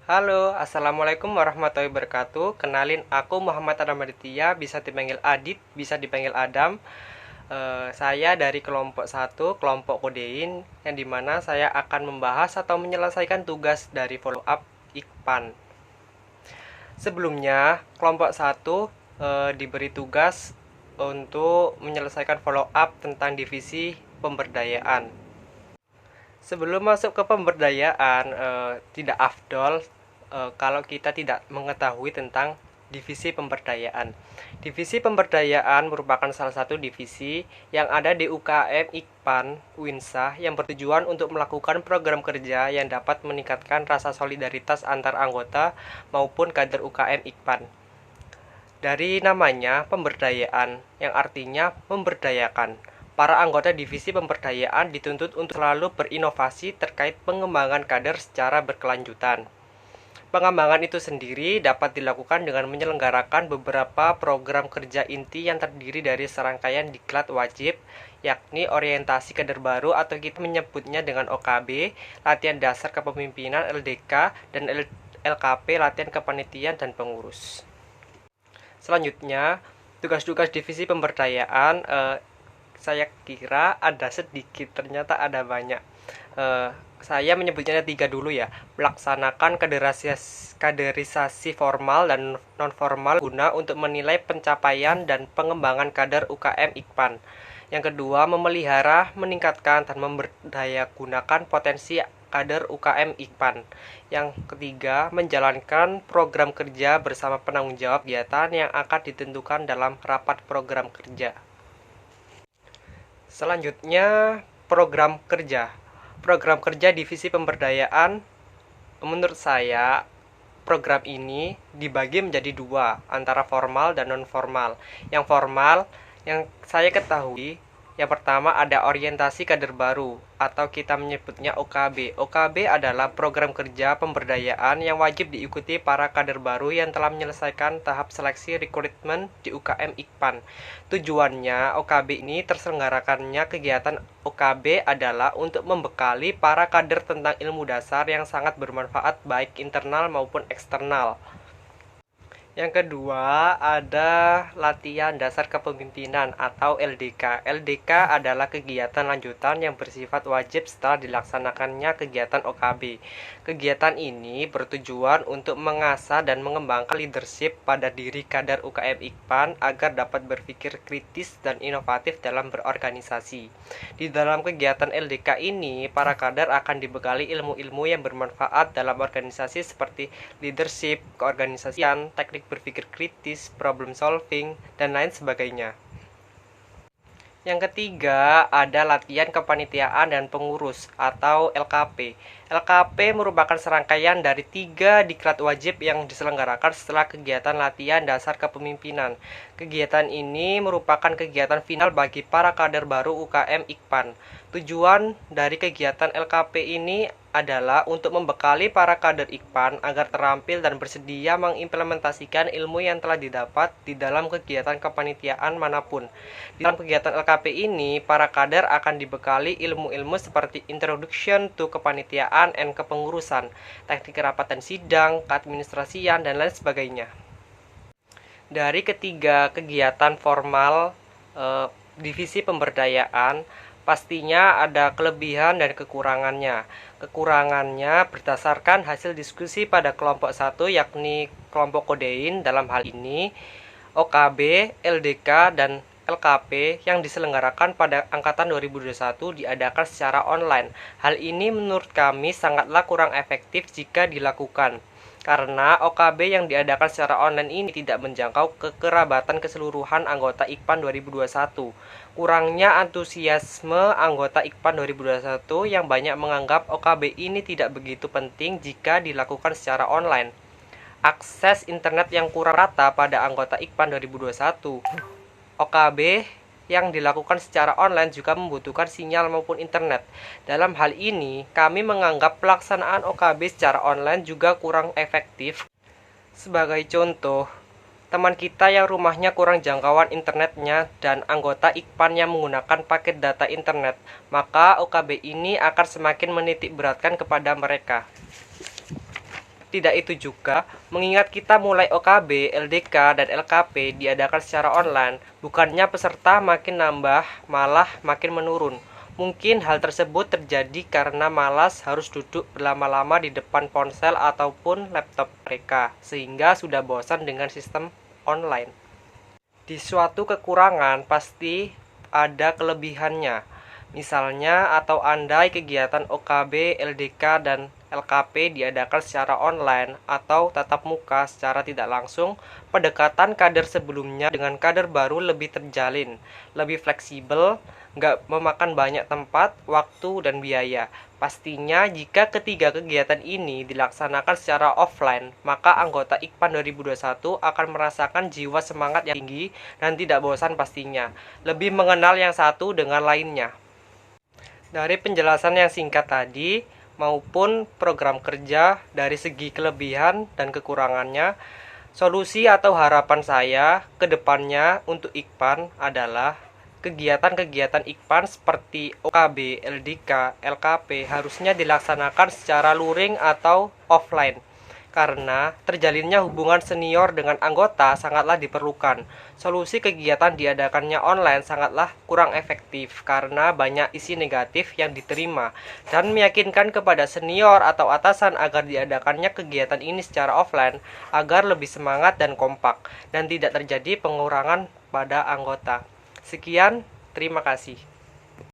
Halo, Assalamualaikum warahmatullahi wabarakatuh. Kenalin, aku Muhammad Adam Aditya, bisa dipanggil Adit, bisa dipanggil Adam. Saya dari kelompok satu, kelompok kodein, yang dimana saya akan membahas atau menyelesaikan tugas dari follow up IKPAN. Sebelumnya, kelompok satu diberi tugas untuk menyelesaikan follow up tentang divisi pemberdayaan. Sebelum masuk ke pemberdayaan, tidak afdol kalau kita tidak mengetahui tentang divisi pemberdayaan. Divisi pemberdayaan merupakan salah satu divisi yang ada di UKM IKPAN Winsah yang bertujuan untuk melakukan program kerja yang dapat meningkatkan rasa solidaritas antar anggota maupun kader UKM IKPAN. Dari namanya, pemberdayaan, yang artinya memberdayakan. Para anggota divisi pemberdayaan dituntut untuk selalu berinovasi terkait pengembangan kader secara berkelanjutan. Pengembangan itu sendiri dapat dilakukan dengan menyelenggarakan beberapa program kerja inti yang terdiri dari serangkaian diklat wajib, yakni orientasi kader baru atau kita menyebutnya dengan OKB, latihan dasar kepemimpinan LDK, dan LKP, latihan kepanitiaan dan pengurus. Selanjutnya, tugas-tugas divisi pemberdayaan saya kira ada sedikit, ternyata ada banyak. Saya menyebutnya 3 dulu ya. Melaksanakan kaderisasi formal dan non formal guna untuk menilai pencapaian dan pengembangan kader UKM IKPAN. Yang kedua, memelihara, meningkatkan dan memberdayagunakan potensi kader UKM IKPAN. Yang ketiga, menjalankan program kerja bersama penanggung jawab kegiatan yang akan ditentukan dalam rapat program kerja. Selanjutnya, program kerja. Program kerja divisi pemberdayaan, menurut saya, program ini dibagi menjadi dua, antara formal dan non-formal. Yang formal, yang saya ketahui, yang pertama ada orientasi kader baru, atau kita menyebutnya OKB. OKB adalah program kerja pemberdayaan yang wajib diikuti para kader baru yang telah menyelesaikan tahap seleksi rekrutmen di UKM IKPAN. Tujuannya, OKB ini terselenggarakannya kegiatan OKB adalah untuk membekali para kader tentang ilmu dasar yang sangat bermanfaat baik internal maupun eksternal. Yang kedua, ada latihan dasar kepemimpinan atau LDK. LDK adalah kegiatan lanjutan yang bersifat wajib setelah dilaksanakannya kegiatan OKB. Kegiatan ini bertujuan untuk mengasah dan mengembangkan leadership pada diri kader UKM IKPAN agar dapat berpikir kritis dan inovatif dalam berorganisasi. Di dalam kegiatan LDK ini, para kader akan dibekali ilmu-ilmu yang bermanfaat dalam organisasi seperti leadership, keorganisasian, teknik berpikir kritis, problem solving, dan lain sebagainya. Yang ketiga, ada latihan kepanitiaan dan pengurus atau LKP. LKP merupakan serangkaian dari 3 diklat wajib yang diselenggarakan setelah kegiatan latihan dasar kepemimpinan. Kegiatan ini merupakan kegiatan final bagi para kader baru UKM IKPAN. Tujuan dari kegiatan LKP ini adalah untuk membekali para kader IKPAN agar terampil dan bersedia mengimplementasikan ilmu yang telah didapat di dalam kegiatan kepanitiaan manapun. Di dalam kegiatan LKP ini, para kader akan dibekali ilmu-ilmu seperti Introduction to Kepanitiaan and Kepengurusan, teknik kerapatan sidang, keadministrasian, dan lain sebagainya. Dari ketiga kegiatan formal divisi pemberdayaan, pastinya ada kelebihan dan kekurangannya. Kekurangannya berdasarkan hasil diskusi pada kelompok 1, yakni kelompok kodein dalam hal ini OKB, LDK, dan LKP yang diselenggarakan pada angkatan 2021 diadakan secara online. Hal ini menurut kami sangatlah kurang efektif jika dilakukan, karena OKB yang diadakan secara online ini tidak menjangkau kekerabatan keseluruhan anggota IKPAN 2021. Kurangnya antusiasme anggota IKPAN 2021 yang banyak menganggap OKB ini tidak begitu penting jika dilakukan secara online. Akses internet yang kurang rata pada anggota IKPAN 2021. OKB yang dilakukan secara online juga membutuhkan sinyal maupun internet. Dalam hal ini, kami menganggap pelaksanaan OKB secara online juga kurang efektif. Sebagai contoh, teman kita yang rumahnya kurang jangkauan internetnya dan anggota IKPAN yang menggunakan paket data internet, maka OKB ini akan semakin menitik beratkan kepada mereka. Tidak itu juga, mengingat kita mulai OKB, LDK, dan LKP diadakan secara online, bukannya peserta makin nambah, malah makin menurun. Mungkin hal tersebut terjadi karena malas harus duduk berlama-lama di depan ponsel ataupun laptop mereka, sehingga sudah bosan dengan sistem online. Di suatu kekurangan pasti ada kelebihannya. Misalnya atau andai kegiatan OKB, LDK, dan LKP diadakan secara online atau tatap muka secara tidak langsung, pendekatan kader sebelumnya dengan kader baru lebih terjalin, lebih fleksibel, nggak memakan banyak tempat, waktu, dan biaya. Pastinya jika ketiga kegiatan ini dilaksanakan secara offline, maka anggota IKPAN 2021 akan merasakan jiwa semangat yang tinggi dan tidak bosan pastinya, lebih mengenal yang satu dengan lainnya. Dari penjelasan yang singkat tadi maupun program kerja dari segi kelebihan dan kekurangannya, solusi atau harapan saya ke depannya untuk IKPAN adalah kegiatan-kegiatan IKPAN seperti OKB, LDK, LKP harusnya dilaksanakan secara luring atau offline. Karena terjalinnya hubungan senior dengan anggota sangatlah diperlukan. Solusi kegiatan diadakannya online sangatlah kurang efektif karena banyak isi negatif yang diterima dan meyakinkan kepada senior atau atasan agar diadakannya kegiatan ini secara offline agar lebih semangat dan kompak dan tidak terjadi pengurangan pada anggota. Sekian, terima kasih.